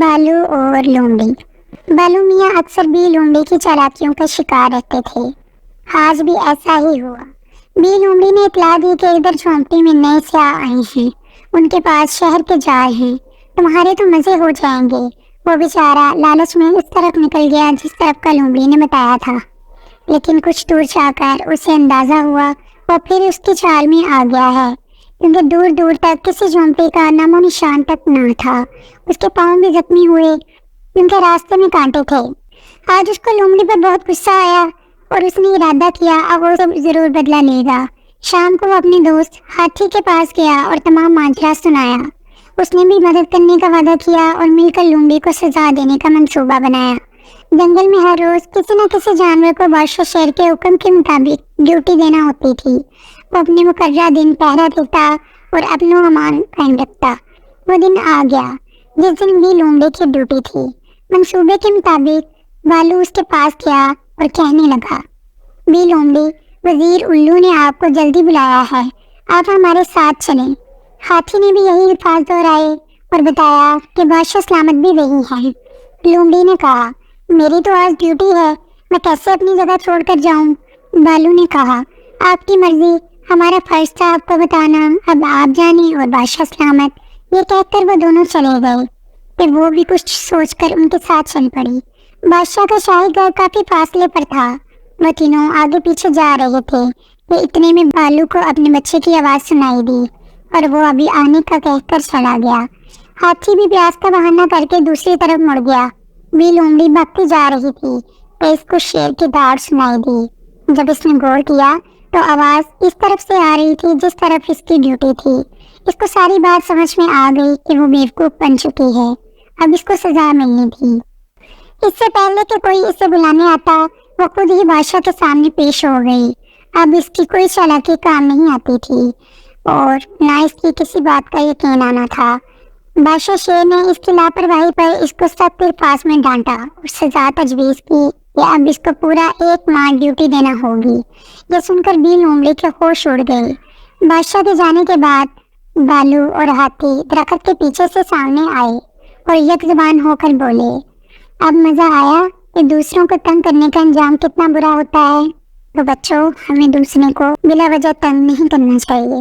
بھالو اور لومڑی۔ بھالو میاں اکثر بھی لومڑی کی چالاکیوں کا شکار رہتے تھے۔ آج بھی ایسا ہی ہوا۔ بی لومڑی نے اطلاع دی کہ ادھر جھونپڑی میں نئے سیاح آئے ہیں، ان کے پاس شہر کے جال ہیں، تمہارے تو مزے ہو جائیں گے۔ وہ بیچارہ لالچ میں اس طرف نکل گیا جس طرف کا لومڑی نے بتایا تھا، لیکن کچھ دور جا کر اسے اندازہ ہوا وہ پھر اس کی چال میں آ گیا ہے، کیونکہ دور دور تک کسی جھونپڑی کا نام و نشان تک نہ تھا۔ اس کے پاؤں بھی زخمی ہوئے کیونکہ راستے میں کانٹے تھے۔ آج اس کو لومڑی پر بہت غصہ آیا اور اس نے ارادہ کیا اب وہ ضرور بدلہ لے گا۔ شام کو وہ اپنے دوست ہاتھی کے پاس گیا اور تمام ماجرا سنایا۔ اس نے بھی مدد کرنے کا وعدہ کیا اور مل کر لومڑی کو سزا دینے کا منصوبہ بنایا۔ جنگل میں ہر روز کسی نہ کسی جانور کو بادشاہ شیر کے حکم کے مطابق ڈیوٹی دینا ہوتی تھی۔ وہ اپنے مقررہ دن پہرا دیتا اور امن و امان قائم رکھتا۔ وہ دن آ گیا جس دن بھی لومڑی کی ڈیوٹی تھی۔ منصوبے کے مطابق بھالو اس کے پاس گیا اور کہنے لگا، بی لومڑی، وزیر الو نے آپ کو جلدی بلایا ہے، آپ ہمارے ساتھ چلیں۔ ہاتھی نے بھی یہی الفاظ دہرائے اور بتایا کہ بادشاہ سلامت بھی وہی ہے۔ لومڑی نے کہا، میری تو آج ڈیوٹی ہے، میں کیسے اپنی جگہ چھوڑ کر جاؤں؟ بھالو نے کہا، آپ کی مرضی، ہمارا فرض تھا آپ کو بتانا، اب آپ جانیں اور بادشاہ سلامت۔ یہ کہہ کر وہ دونوں چلے گئے کہ وہ بھی کچھ سوچ کر ان کے ساتھ چل پڑی۔ بادشاہ کا شاہی گھر کافی فاصلے پر تھا۔ وہ تینوں آگے پیچھے جا رہے تھے کہ اتنے میں بھالو کو اپنے بچے کی آواز سنائی دی اور وہ ابھی آنے کا کہہ کر چلا گیا۔ ہاتھی بھی پیاس کا بہانہ کر کے دوسری طرف مڑ گیا۔ بی لومڑی بھگتی جا رہی تھی کہ اس کو شیر کی داڑ سنائی دی۔ جب اس نے غور کیا تو آواز اس طرف سے آ رہی تھی جس طرف اس کی ڈیوٹی تھی۔ اس کو ساری بات سمجھ میں آ گئی کہ وہ بیوقوف بن چکی ہے، اب اس کو سزا ملنی تھی۔ اس سے پہلے کہ کوئی اسے بلانے آتا وہ خود ہی بادشاہ کے سامنے پیش ہو گئی۔ اب اس کی کوئی چالاکی کام نہیں آتی تھی اور نہ اس کی کسی بات کا یقین آنا تھا۔ بادشاہ شیر نے اس کی لاپرواہی پر اس کو سخت الفاظ میں ڈانٹا اور سزا تجویز کی کہ اب اس کو پورا 1 ماہ ڈیوٹی دینا ہوگی۔ یہ سن کر بی لومڑی کے ہوش اڑ گئے۔ بادشاہ کے جانے کے بعد بھالو اور ہاتھی درخت کے پیچھے سے سامنے آئے اور یک زبان ہو کر بولے، اب مزہ آیا کہ دوسروں کو تنگ کرنے کا انجام کتنا برا ہوتا ہے۔ تو بچوں، ہمیں دوسرے کو بلا وجہ تنگ نہیں کرنا چاہیے۔